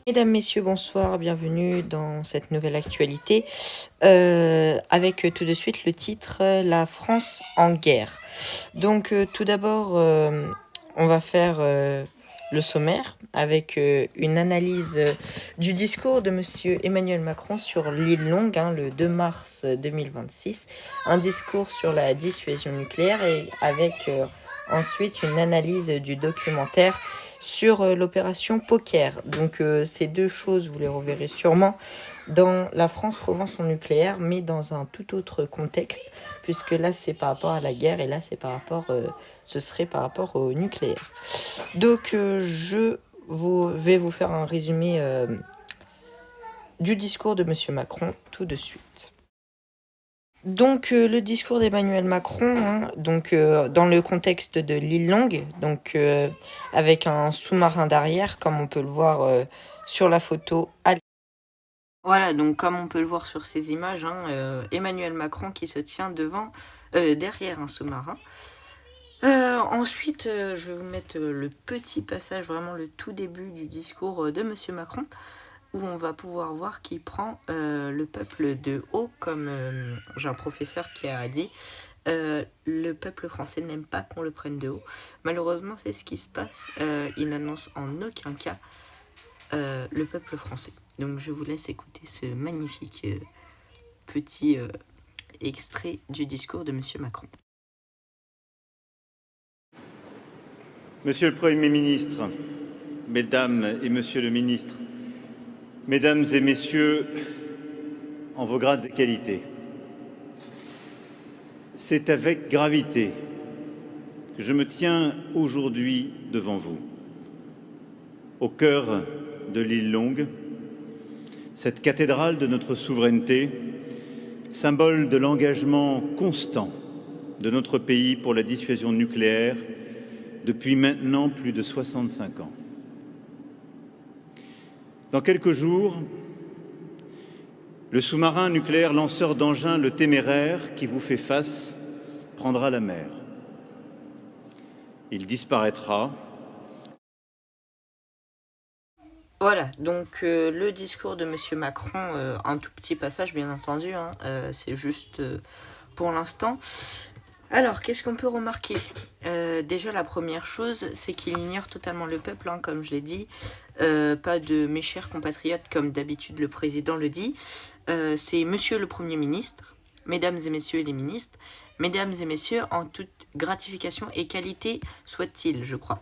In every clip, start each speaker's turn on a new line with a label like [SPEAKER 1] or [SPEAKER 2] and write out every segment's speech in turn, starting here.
[SPEAKER 1] Mesdames, Messieurs, bonsoir, bienvenue dans cette nouvelle actualité, avec tout de suite le titre La France en guerre. Donc tout d'abord, on va faire le sommaire avec une analyse du discours de Monsieur Emmanuel Macron sur l'île Longue, le 2 mars 2026, un discours sur la dissuasion nucléaire et avec ensuite une analyse du documentaire sur l'opération Poker. Donc ces deux choses, vous les reverrez sûrement dans La France revend son nucléaire, mais dans un tout autre contexte, puisque là c'est par rapport à la guerre et là c'est par rapport, ce serait par rapport au nucléaire. Donc je vais vous faire un résumé du discours de Monsieur Macron tout de suite. Donc le discours d'Emmanuel Macron, dans le contexte de l'île Longue, avec un sous-marin derrière, comme on peut le voir sur la photo. Voilà, donc comme on peut le voir sur ces images, Emmanuel Macron qui se tient derrière un sous-marin. Ensuite, je vais vous mettre le petit passage, vraiment le tout début du discours de Monsieur Macron, où on va pouvoir voir qu'il prend le peuple de haut, comme j'ai un professeur qui a dit, le peuple français n'aime pas qu'on le prenne de haut. Malheureusement, c'est ce qui se passe. Il n'annonce en aucun cas le peuple français. Donc je vous laisse écouter ce magnifique petit extrait du discours de Monsieur Macron.
[SPEAKER 2] Monsieur le Premier ministre, Mesdames et Monsieur le Ministre, Mesdames et Messieurs, en vos grades et qualités, c'est avec gravité que je me tiens aujourd'hui devant vous, au cœur de l'île Longue, cette cathédrale de notre souveraineté, symbole de l'engagement constant de notre pays pour la dissuasion nucléaire depuis maintenant plus de 65 ans. Dans quelques jours, le sous-marin nucléaire lanceur d'engins, le Téméraire, qui vous fait face, prendra la mer. Il disparaîtra.
[SPEAKER 1] Voilà, donc le discours de Monsieur Macron, un tout petit passage bien entendu, c'est juste pour l'instant. Alors, qu'est-ce qu'on peut remarquer ? Déjà, la première chose, c'est qu'il ignore totalement le peuple, comme je l'ai dit. Pas de mes chers compatriotes, comme d'habitude le président le dit. C'est Monsieur le Premier ministre, Mesdames et Messieurs les ministres, Mesdames et Messieurs, en toute gratification et qualité soit-il, je crois.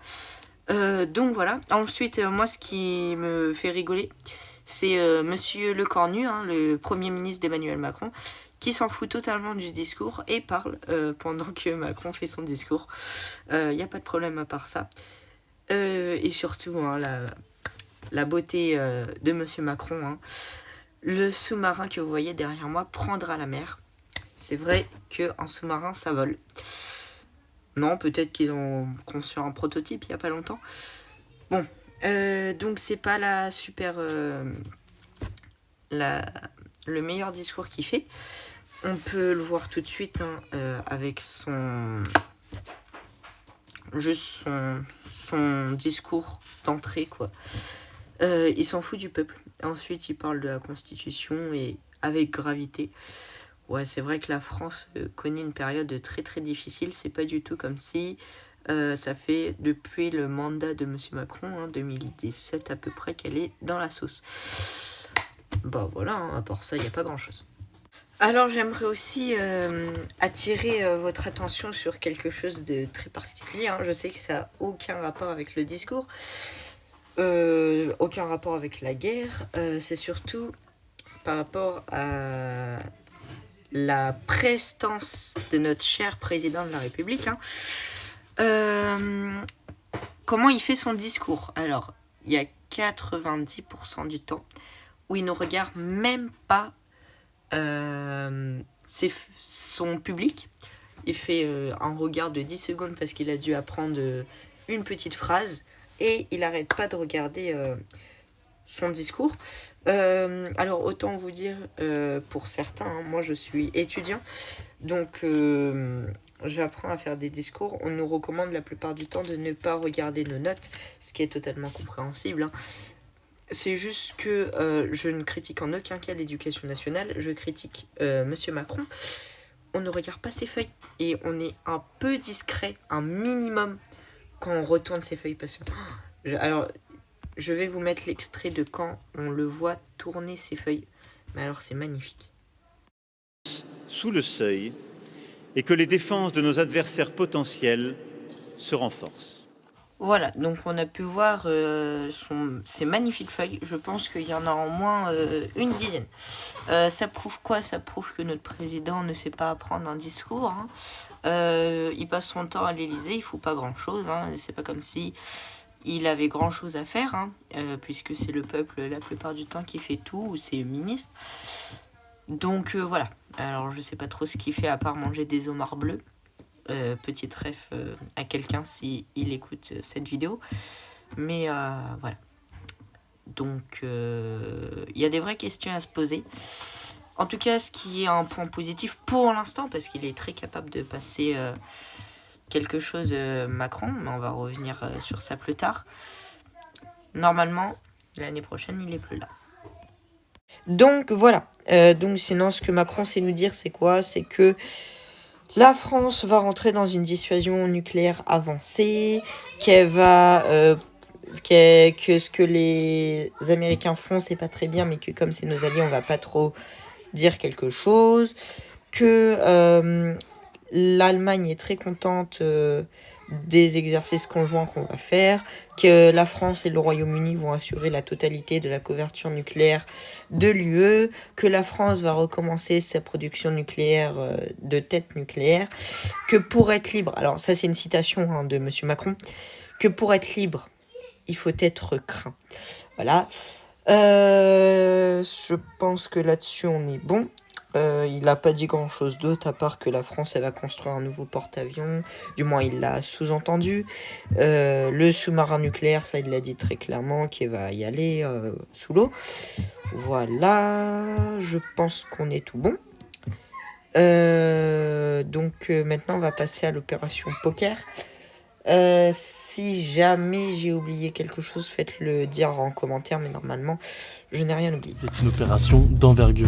[SPEAKER 1] Donc voilà. Ensuite, moi, ce qui me fait rigoler, c'est Monsieur Lecornu, le Premier ministre d'Emmanuel Macron, qui s'en fout totalement du discours et parle pendant que Macron fait son discours. Il n'y a pas de problème à part ça. Et surtout, la beauté de Monsieur Macron, le sous-marin que vous voyez derrière moi prendra la mer. C'est vrai qu'en sous-marin, ça vole. Non, peut-être qu'ils ont conçu un prototype il n'y a pas longtemps. Bon, donc c'est pas le meilleur discours qu'il fait. On peut le voir tout de suite avec son discours d'entrée, quoi. Il s'en fout du peuple. Ensuite, il parle de la Constitution et avec gravité. Ouais, c'est vrai que la France connaît une période très très difficile. C'est pas du tout comme si ça fait depuis le mandat de Monsieur Macron, 2017 à peu près, qu'elle est dans la sauce. Bah voilà, à part ça, il n'y a pas grand-chose. Alors j'aimerais aussi attirer votre attention sur quelque chose de très particulier. Je sais que ça n'a aucun rapport avec le discours, aucun rapport avec la guerre. C'est surtout par rapport à la prestance de notre cher président de la République. Comment il fait son discours ? Alors, il y a 90% du temps où il ne regarde même pas son public. Il fait un regard de 10 secondes parce qu'il a dû apprendre une petite phrase et il n'arrête pas de regarder son discours. Alors autant vous dire, pour certains, hein, moi je suis étudiant, donc j'apprends à faire des discours. On nous recommande la plupart du temps de ne pas regarder nos notes, ce qui est totalement compréhensible, hein. C'est juste que je ne critique en aucun cas l'éducation nationale, je critique Monsieur Macron. On ne regarde pas ses feuilles et on est un peu discret, un minimum, quand on retourne ses feuilles. Parce que, alors, je vais vous mettre l'extrait de quand on le voit tourner ses feuilles. Mais alors, c'est magnifique.
[SPEAKER 2] Sous le seuil et que les défenses de nos adversaires potentiels se renforcent.
[SPEAKER 1] Voilà, donc on a pu voir ces magnifiques feuilles. Je pense qu'il y en a au moins une dizaine. Ça prouve quoi? Ça prouve que notre président ne sait pas prendre un discours, hein. Il passe son temps à l'Élysée, il ne faut pas grand-chose, hein. C'est pas comme si il avait grand-chose à faire, hein, puisque c'est le peuple la plupart du temps qui fait tout, ou ses ministres. Donc voilà, alors je sais pas trop ce qu'il fait à part manger des homards bleus. Petite ref à quelqu'un s'il écoute cette vidéo. Mais voilà. Donc il y a des vraies questions à se poser. En tout cas, ce qui est un point positif pour l'instant, parce qu'il est très capable de passer quelque chose Macron, mais on va revenir sur ça plus tard. Normalement, l'année prochaine, il est plus là. Donc voilà. Donc sinon, ce que Macron sait nous dire, c'est quoi? C'est que la France va rentrer dans une dissuasion nucléaire avancée, que ce que les Américains font, c'est pas très bien, mais que comme c'est nos alliés, on va pas trop dire quelque chose, que l'Allemagne est très contente des exercices conjoints qu'on va faire, que la France et le Royaume-Uni vont assurer la totalité de la couverture nucléaire de l'UE, que la France va recommencer sa production nucléaire de têtes nucléaires, que pour être libre, alors ça c'est une citation de Monsieur Macron, que pour être libre, il faut être craint. Voilà. Je pense que là-dessus on est bon. Il n'a pas dit grand-chose d'autre à part que la France elle va construire un nouveau porte-avions. Du moins, il l'a sous-entendu. Le sous-marin nucléaire, ça, il l'a dit très clairement qu'il va y aller sous l'eau. Voilà, je pense qu'on est tout bon. Donc maintenant, on va passer à l'opération poker. Si jamais j'ai oublié quelque chose, faites-le dire en commentaire, mais normalement, je n'ai rien oublié.
[SPEAKER 3] C'est une opération d'envergure.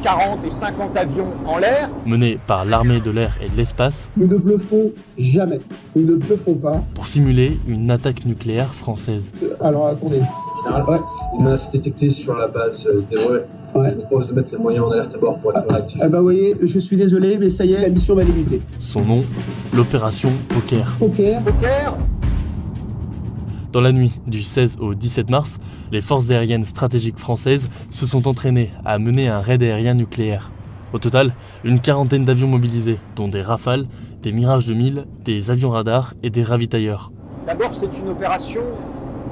[SPEAKER 4] 40 et 50 avions en l'air.
[SPEAKER 3] Menée par l'armée de l'air et de l'espace.
[SPEAKER 5] Nous ne bluffons jamais. Nous ne bluffons pas.
[SPEAKER 3] Pour simuler une attaque nucléaire française.
[SPEAKER 5] Alors attendez.
[SPEAKER 6] Général, ouais. Une menace détectée sur la base des relais. Ouais. Je vous propose de mettre les moyens en alerte à bord pour être plus réactif.
[SPEAKER 5] Bah voyez, je suis désolé, mais ça y est, la mission va débuter.
[SPEAKER 3] Son nom, l'opération Poker.
[SPEAKER 5] Poker.
[SPEAKER 4] Poker.
[SPEAKER 3] Dans la nuit du 16 au 17 mars, les forces aériennes stratégiques françaises se sont entraînées à mener un raid aérien nucléaire. Au total, une quarantaine d'avions mobilisés, dont des Rafales, des Mirage 2000, des avions radars et des ravitailleurs.
[SPEAKER 4] D'abord, c'est une opération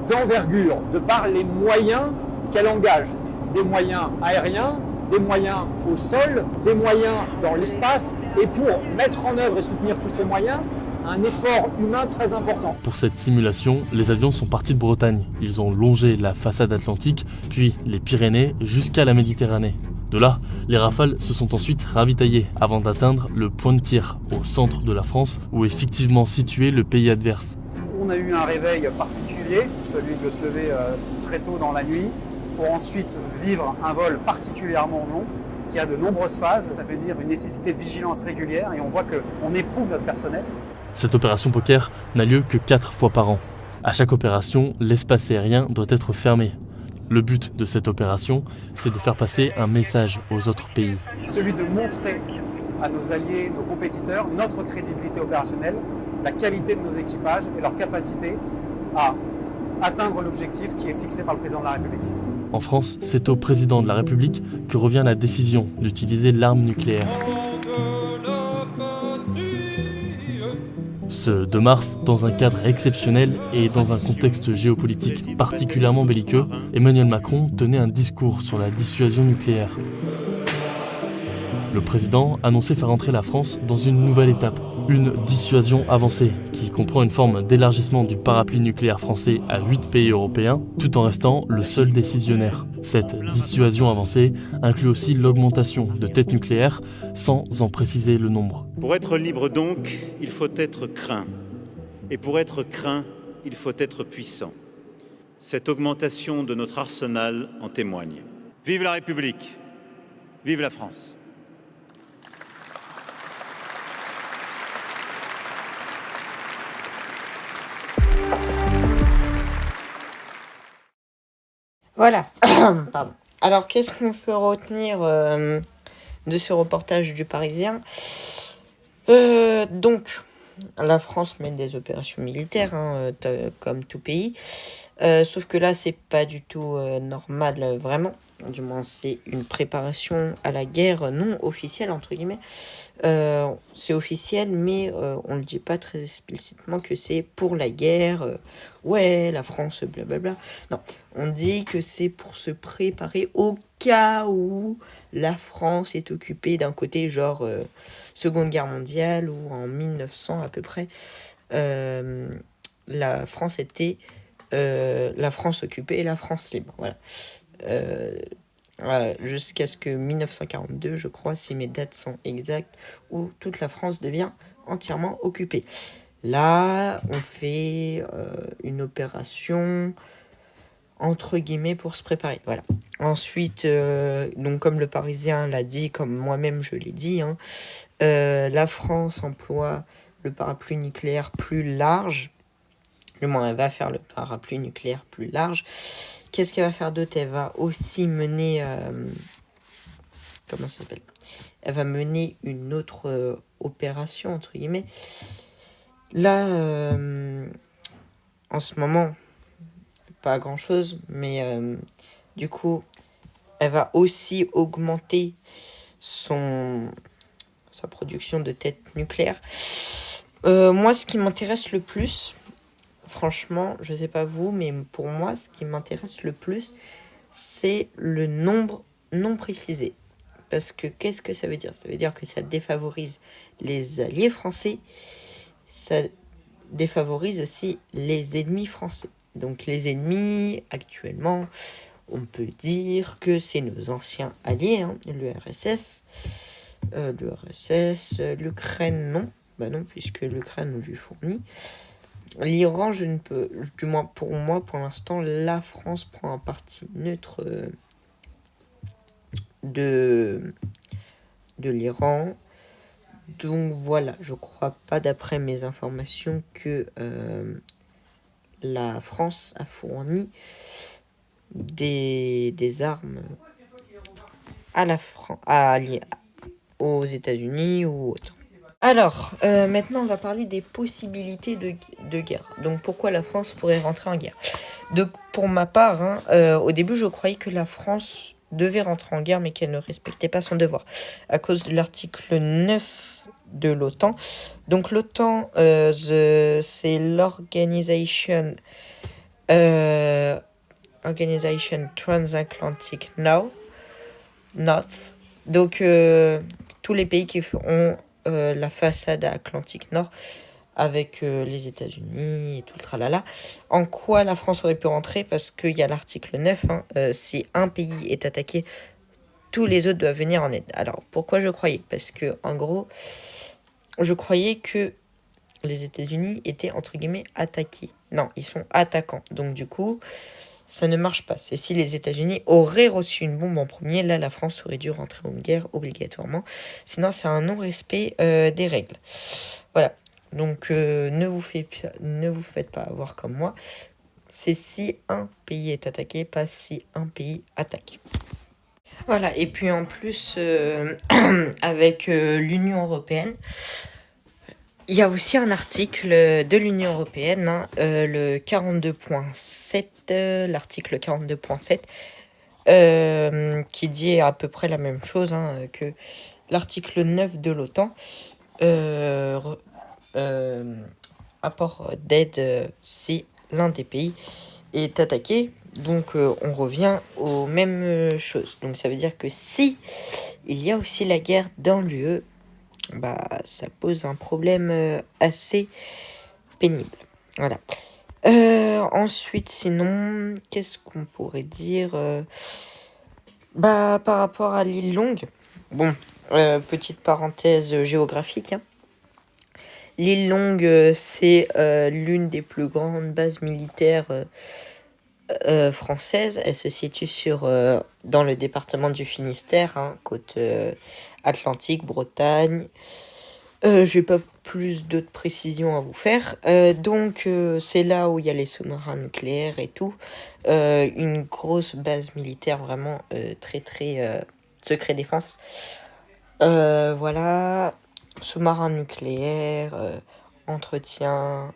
[SPEAKER 4] d'envergure, de par les moyens qu'elle engage. Des moyens aériens, des moyens au sol, des moyens dans l'espace. Et pour mettre en œuvre et soutenir tous ces moyens, un effort humain très important.
[SPEAKER 3] Pour cette simulation, les avions sont partis de Bretagne. Ils ont longé la façade atlantique, puis les Pyrénées jusqu'à la Méditerranée. De là, les Rafales se sont ensuite ravitaillés avant d'atteindre le point de tir, au centre de la France, où est fictivement situé le pays adverse.
[SPEAKER 4] On a eu un réveil particulier, celui de se lever très tôt dans la nuit, pour ensuite vivre un vol particulièrement long, qui a de nombreuses phases. Ça veut dire une nécessité de vigilance régulière, et on voit qu'on éprouve notre personnel.
[SPEAKER 3] Cette opération poker n'a lieu que 4 fois par an. À chaque opération, l'espace aérien doit être fermé. Le but de cette opération, c'est de faire passer un message aux autres pays.
[SPEAKER 4] Celui de montrer à nos alliés, nos compétiteurs, notre crédibilité opérationnelle, la qualité de nos équipages et leur capacité à atteindre l'objectif qui est fixé par le président de la République.
[SPEAKER 3] En France, c'est au président de la République que revient la décision d'utiliser l'arme nucléaire. Ce 2 mars, dans un cadre exceptionnel et dans un contexte géopolitique particulièrement belliqueux, Emmanuel Macron tenait un discours sur la dissuasion nucléaire. Le président annonçait faire entrer la France dans une nouvelle étape Une dissuasion avancée qui comprend une forme d'élargissement du parapluie nucléaire français à 8 pays européens, tout en restant le seul décisionnaire. Cette dissuasion avancée inclut aussi l'augmentation de têtes nucléaires sans en préciser le nombre.
[SPEAKER 2] Pour être libre donc, il faut être craint. Et pour être craint, il faut être puissant. Cette augmentation de notre arsenal en témoigne. Vive la République! Vive la France!
[SPEAKER 1] Voilà. Pardon. Alors, qu'est-ce qu'on peut retenir de ce reportage du Parisien? Donc, la France mène des opérations militaires, comme tout pays. Sauf que là, c'est pas du tout normal, vraiment. Du moins, c'est une préparation à la guerre non officielle, entre guillemets. C'est officiel, mais on le dit pas très explicitement que c'est pour la guerre. Ouais, la France, blablabla. Non, on dit que c'est pour se préparer au cas où la France est occupée d'un côté, genre Seconde Guerre mondiale, ou en 1900 à peu près, la France était la France occupée et la France libre. Voilà. Jusqu'à ce que 1942, je crois, si mes dates sont exactes, où toute la France devient entièrement occupée. Là, on fait une opération entre guillemets pour se préparer. Voilà. Ensuite, donc comme le Parisien l'a dit, comme moi-même je l'ai dit, la France emploie le parapluie nucléaire plus large. Du moins, elle va faire le parapluie nucléaire plus large. Qu'est-ce qu'elle va faire d'autre? Elle va aussi mener... comment ça s'appelle? Elle va mener une autre opération, entre guillemets. Là, en ce moment, pas grand-chose, mais du coup, elle va aussi augmenter sa production de têtes nucléaires. Moi, ce qui m'intéresse le plus... Franchement, je sais pas vous, mais pour moi, ce qui m'intéresse le plus, c'est le nombre non précisé. Parce que qu'est-ce que ça veut dire? Ça veut dire que ça défavorise les alliés français, ça défavorise aussi les ennemis français. Donc les ennemis, actuellement, on peut dire que c'est nos anciens alliés, l'URSS, l'Ukraine, non. Bah non, puisque l'Ukraine nous lui fournit. L'Iran, je ne peux... Du moins, pour moi, pour l'instant, la France prend un parti neutre de l'Iran. Donc, voilà. Je crois pas, d'après mes informations, que la France a fourni des armes aux États-Unis ou autre. Alors, maintenant, on va parler des possibilités de guerre. Donc, pourquoi la France pourrait rentrer en guerre? Donc, pour ma part, au début, je croyais que la France devait rentrer en guerre, mais qu'elle ne respectait pas son devoir, à cause de l'article 9 de l'OTAN. Donc, l'OTAN, c'est l'Organisation Transatlantic North. Donc, tous les pays qui ont la façade atlantique nord avec les États-Unis et tout le tralala. En quoi la France aurait pu rentrer? Parce qu'il y a l'article 9, si un pays est attaqué, tous les autres doivent venir en aide. Alors, pourquoi je croyais? Parce que, en gros, je croyais que les États-Unis étaient, entre guillemets, attaqués. Non, ils sont attaquants. Donc, du coup, ça ne marche pas. C'est si les États-Unis auraient reçu une bombe en premier, là, la France aurait dû rentrer en guerre obligatoirement. Sinon, c'est un non-respect des règles. Voilà. Donc, ne vous faites pas avoir comme moi. C'est si un pays est attaqué, pas si un pays attaque. Voilà. Et puis, en plus, avec l'Union européenne, il y a aussi un article de l'Union européenne, le 42.7, l'article 42.7, qui dit à peu près la même chose que l'article 9 de l'OTAN, apport d'aide si l'un des pays est attaqué. Donc on revient aux mêmes choses. Donc ça veut dire que si il y a aussi la guerre dans l'UE, ça pose un problème assez pénible. Voilà. Ensuite, sinon, qu'est-ce qu'on pourrait dire par rapport à l'île Longue. Bon, petite parenthèse géographique. L'île Longue, c'est l'une des plus grandes bases militaires françaises. Elle se situe dans le département du Finistère, côte Atlantique, Bretagne. Je n'ai pas plus d'autres précisions à vous faire. Donc, c'est là où il y a les sous-marins nucléaires et tout. Une grosse base militaire, vraiment très, très secret défense. Voilà, sous-marins nucléaires, entretien.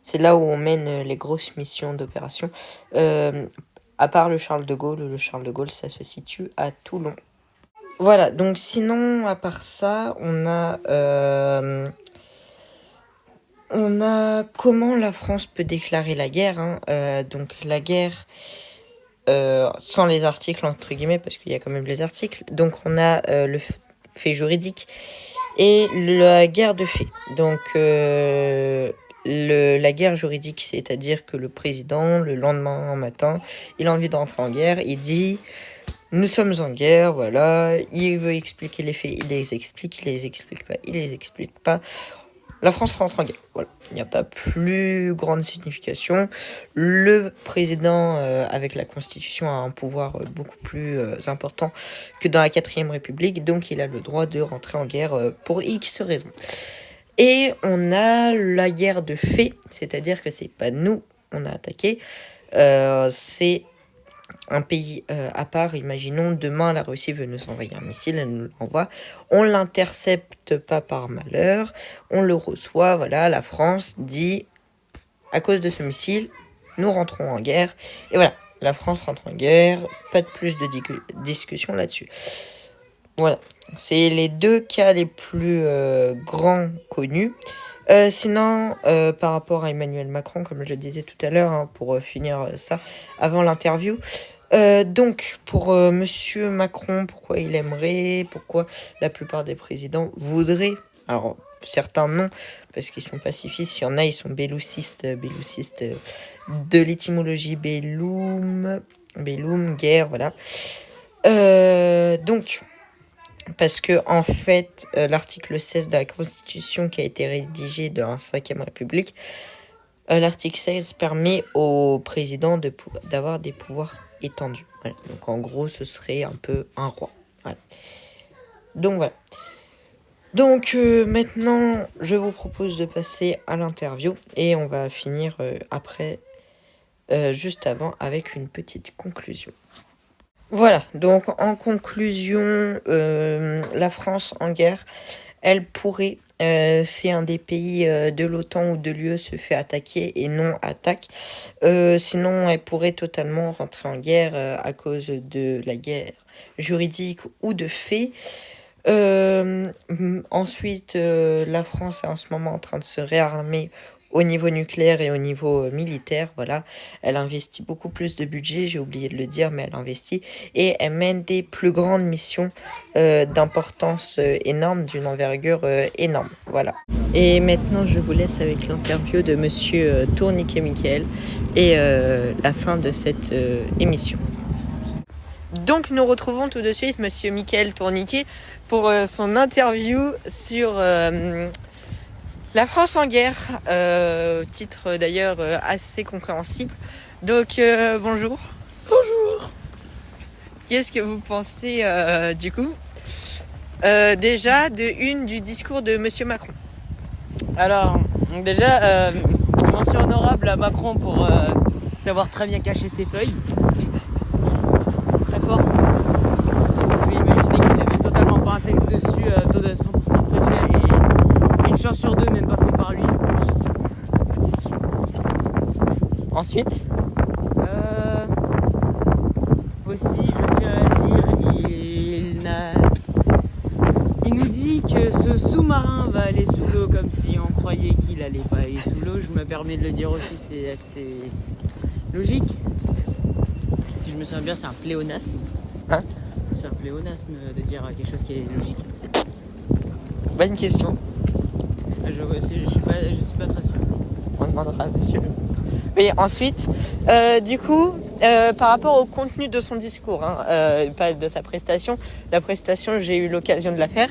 [SPEAKER 1] C'est là où on mène les grosses missions d'opération. À part le Charles de Gaulle, ça se situe à Toulon. Voilà, donc sinon, à part ça, on a comment la France peut déclarer la guerre. Donc la guerre, sans les articles, entre guillemets, parce qu'il y a quand même les articles. Donc on a le fait juridique et la guerre de fait. Donc la guerre juridique, c'est-à-dire que le président, le lendemain matin, il a envie d'entrer en guerre, il dit... Nous sommes en guerre, voilà. Il veut expliquer les faits, il les explique pas. La France rentre en guerre, voilà. Il n'y a pas plus grande signification. Le président, avec la Constitution, a un pouvoir beaucoup plus important que dans la 4ème République, donc il a le droit de rentrer en guerre pour X raisons. Et on a la guerre de fait, c'est-à-dire que c'est pas nous, on a attaqué, c'est un pays à part. Imaginons demain la Russie veut nous envoyer un missile, elle nous l'envoie, on l'intercepte pas par malheur, on le reçoit, voilà, la France dit à cause de ce missile nous rentrons en guerre, et voilà, la France rentre en guerre, pas de plus de discussion là-dessus. Voilà, c'est les deux cas les plus grands connus. Sinon, par rapport à Emmanuel Macron, comme je le disais tout à l'heure, pour finir ça avant l'interview, donc pour Monsieur Macron, pourquoi il aimerait, pourquoi la plupart des présidents voudraient, alors certains non, parce qu'ils sont pacifistes, il y en a, ils sont belloucistes de l'étymologie bellum, guerre, voilà. Donc... Parce que, en fait, l'article 16 de la Constitution qui a été rédigé dans la 5ème République, l'article 16 permet au président d'avoir des pouvoirs étendus. Voilà. Donc, en gros, ce serait un peu un roi. Voilà. Donc, voilà. Donc, maintenant, je vous propose de passer à l'interview et on va finir après, juste avant, avec une petite conclusion. Voilà, donc en conclusion, la France en guerre, elle pourrait, si un des pays de l'OTAN ou de l'UE se fait attaquer et non attaque, sinon elle pourrait totalement rentrer en guerre à cause de la guerre juridique ou de fait. Ensuite, la France est en ce moment en train de se réarmer au niveau nucléaire et au niveau militaire, voilà. Elle investit beaucoup plus de budget, j'ai oublié de le dire, mais elle investit. Et elle mène des plus grandes missions d'importance énorme, d'une envergure énorme, voilà. Et maintenant, je vous laisse avec l'interview de Monsieur Tourniquet Michael et la fin de cette émission. Donc, nous retrouvons tout de suite Monsieur Michael Tourniquet pour son interview sur... La France en guerre, titre d'ailleurs assez compréhensible. Donc bonjour.
[SPEAKER 7] Bonjour.
[SPEAKER 1] Qu'est-ce que vous pensez du coup déjà du discours de Monsieur Macron?
[SPEAKER 7] Alors déjà, mention honorable à Macron pour savoir très bien cacher ses feuilles. Très fort. Je vais imaginer qu'il avait totalement pas un texte dessus, 100% préfet et une chance sur deux même pas fait par lui.
[SPEAKER 1] Ensuite
[SPEAKER 7] aussi, je tiens à dire, il nous dit que ce sous-marin va aller sous l'eau comme si on croyait qu'il allait pas aller sous l'eau. Je me permets de le dire aussi, c'est assez logique. Si je me souviens bien, c'est un pléonasme.
[SPEAKER 1] Hein?
[SPEAKER 7] C'est un pléonasme de dire quelque chose qui est logique.
[SPEAKER 1] Bonne question.
[SPEAKER 7] Je suis pas très sûr.
[SPEAKER 1] On demandera à monsieur. Mais ensuite, du coup, par rapport au contenu de son discours, pas de sa prestation, la prestation, j'ai eu l'occasion de la faire.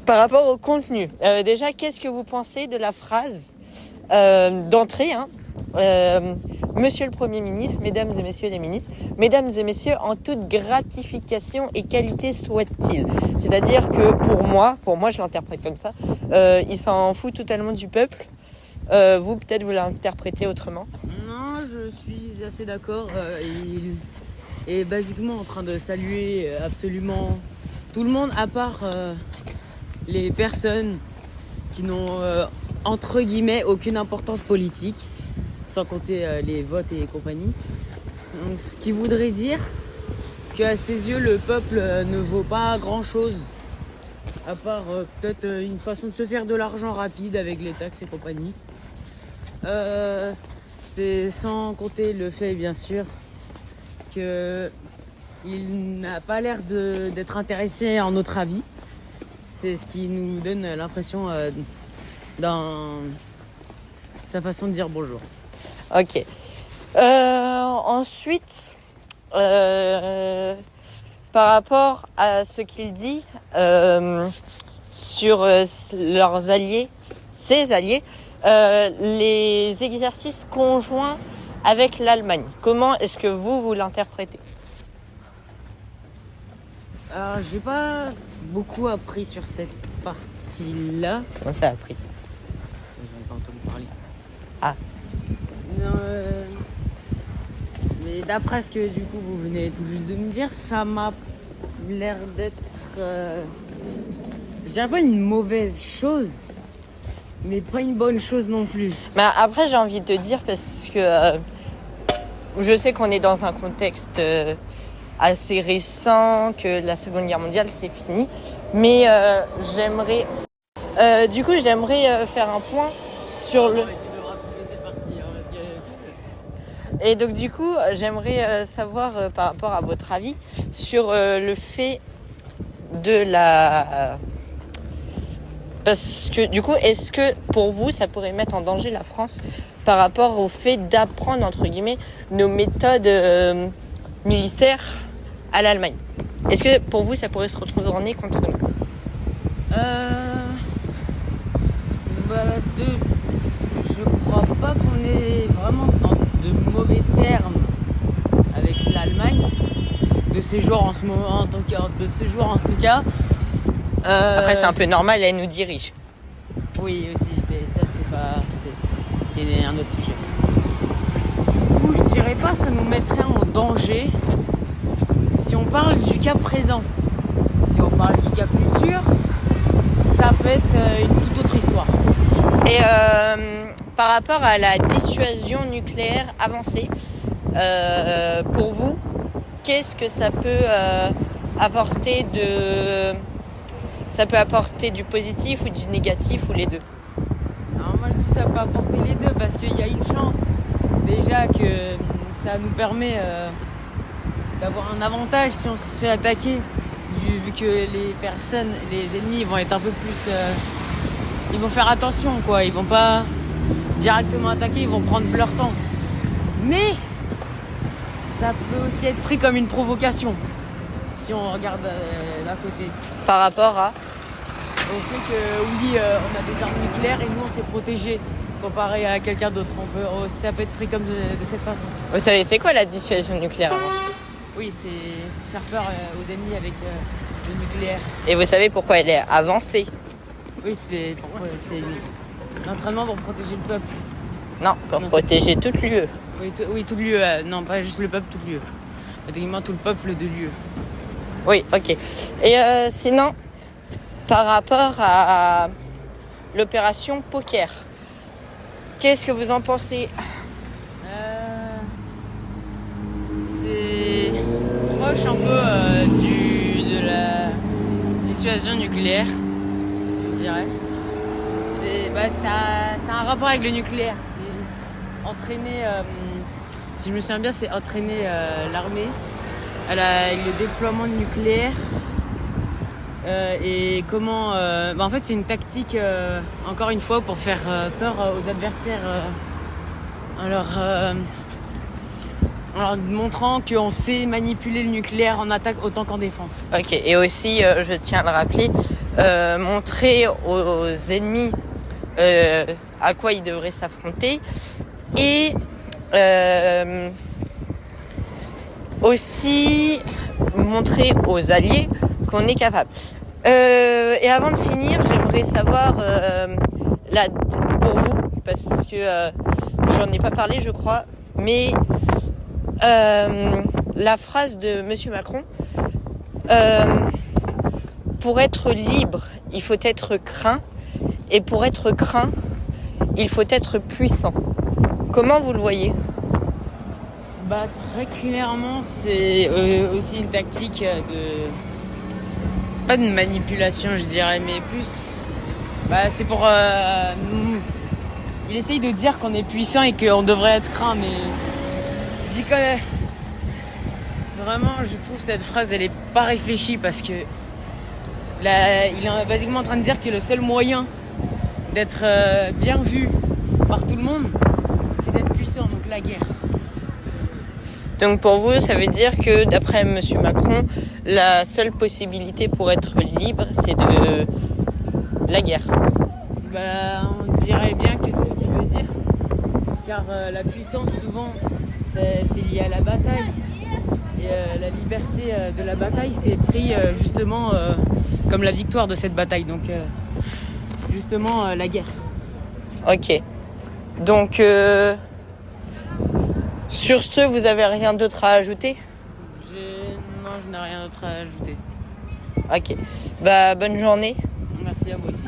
[SPEAKER 1] Par rapport au contenu, déjà, qu'est-ce que vous pensez de la phrase d'entrée, Monsieur le Premier ministre, Mesdames et Messieurs les ministres, Mesdames et Messieurs, en toute gratification et qualité soit-il. C'est-à-dire que pour moi, je l'interprète comme ça, il s'en fout totalement du peuple. Vous, peut-être, vous l'interprétez autrement.
[SPEAKER 7] Non, je suis assez d'accord. Il est basiquement en train de saluer absolument tout le monde, à part les personnes qui n'ont, entre guillemets, aucune importance politique, sans compter les votes et compagnie. Donc, ce qui voudrait dire qu'à ses yeux, le peuple ne vaut pas grand-chose, à part peut-être une façon de se faire de l'argent rapide avec les taxes et compagnie. C'est sans compter le fait, bien sûr, qu'il n'a pas l'air d'être intéressé en notre avis. C'est ce qui nous donne l'impression dans sa façon de dire bonjour.
[SPEAKER 1] Ok. Ensuite, par rapport à ce qu'il dit sur leurs alliés, ses alliés, les exercices conjoints avec l'Allemagne. Comment est-ce que vous l'interprétez ?
[SPEAKER 7] Alors, j'ai pas beaucoup appris sur cette partie-là.
[SPEAKER 1] Comment ça a appris ?
[SPEAKER 7] J'en ai pas entendu parler.
[SPEAKER 1] Ah.
[SPEAKER 7] Non, mais d'après ce que du coup vous venez tout juste de me dire, ça m'a l'air d'être, je dirais pas une mauvaise chose, mais pas une bonne chose non plus.
[SPEAKER 1] Mais après, j'ai envie de te dire, parce que je sais qu'on est dans un contexte assez récent, que la Seconde Guerre mondiale, c'est fini. Mais j'aimerais faire un point sur le... Et donc du coup, j'aimerais savoir par rapport à votre avis sur le fait de la... Parce que du coup, est-ce que pour vous, ça pourrait mettre en danger la France par rapport au fait d'apprendre, entre guillemets, nos méthodes militaires à l'Allemagne ? Est-ce que pour vous, ça pourrait se retourner contre nous ?
[SPEAKER 7] Je crois pas qu'on est vraiment dans de mauvais termes avec l'Allemagne de ces jours en ce moment, en tout cas.
[SPEAKER 1] Après, c'est un peu normal, elle nous dirige.
[SPEAKER 7] Oui, aussi, mais ça, c'est un autre sujet. Du coup, je dirais pas ça nous mettrait en danger si on parle du cas présent. Si on parle du cas futur, ça peut être une toute autre histoire.
[SPEAKER 1] Et par rapport à la dissuasion nucléaire avancée, pour vous, qu'est-ce que ça peut apporter Ça peut apporter du positif ou du négatif ou les deux ?
[SPEAKER 7] Alors moi je dis ça peut apporter les deux parce qu'il y a une chance déjà que ça nous permet d'avoir un avantage si on se fait attaquer, vu que les ennemis vont être un peu plus... ils vont faire attention quoi, ils vont pas directement attaquer, ils vont prendre leur temps. Mais ça peut aussi être pris comme une provocation si on regarde d'un côté.
[SPEAKER 1] Par rapport à...
[SPEAKER 7] Au fait que oui, on a des armes nucléaires et nous on s'est protégés comparé à quelqu'un d'autre. Ça peut être pris comme de cette façon.
[SPEAKER 1] Vous savez, c'est quoi la dissuasion nucléaire avancée ?
[SPEAKER 7] Oui, c'est faire peur aux ennemis avec le nucléaire.
[SPEAKER 1] Et vous savez pourquoi elle est avancée ?
[SPEAKER 7] Oui, c'est l'entraînement pour protéger le peuple.
[SPEAKER 1] Non, pour protéger toute l'UE.
[SPEAKER 7] Oui, toute l'UE. Non, pas juste le peuple, toute l'UE. Pratiquement tout le peuple de l'UE.
[SPEAKER 1] Oui, ok. Et sinon, par rapport à l'opération Poker, qu'est-ce que vous en pensez ?
[SPEAKER 7] C'est proche un peu de la dissuasion nucléaire, je dirais. Ça a un rapport avec le nucléaire. C'est entraîner, si je me souviens bien, c'est entraîner l'armée avec le déploiement nucléaire Et comment... en fait, c'est une tactique, encore une fois, pour faire peur aux adversaires. En leur montrant qu'on sait manipuler le nucléaire en attaque autant qu'en défense.
[SPEAKER 1] Ok, et aussi, je tiens à le rappeler, montrer aux ennemis à quoi ils devraient s'affronter et aussi montrer aux alliés qu'on est capable. Et avant de finir, j'aimerais savoir, pour vous, parce que j'en ai pas parlé, je crois, mais la phrase de Monsieur Macron, pour être libre, il faut être craint, et pour être craint, il faut être puissant. Comment vous le voyez ?
[SPEAKER 7] Très clairement, c'est aussi une tactique pas de manipulation, je dirais, mais plus... c'est pour... il essaye de dire qu'on est puissant et qu'on devrait être craint, mais... Vraiment, je trouve cette phrase, elle est pas réfléchie parce que il est basiquement en train de dire que le seul moyen d'être bien vu par tout le monde, c'est d'être puissant, donc la guerre.
[SPEAKER 1] Donc pour vous, ça veut dire que d'après Monsieur Macron, la seule possibilité pour être libre, c'est de la guerre.
[SPEAKER 7] On dirait bien que c'est ce qu'il veut dire, car la puissance souvent c'est lié à la bataille. Et la liberté de la bataille, c'est pris justement comme la victoire de cette bataille. Donc justement la guerre.
[SPEAKER 1] Ok. Donc sur ce, vous avez rien d'autre à ajouter ?
[SPEAKER 7] Non, je n'ai rien d'autre à ajouter.
[SPEAKER 1] Ok. Bonne journée.
[SPEAKER 7] Merci à vous aussi.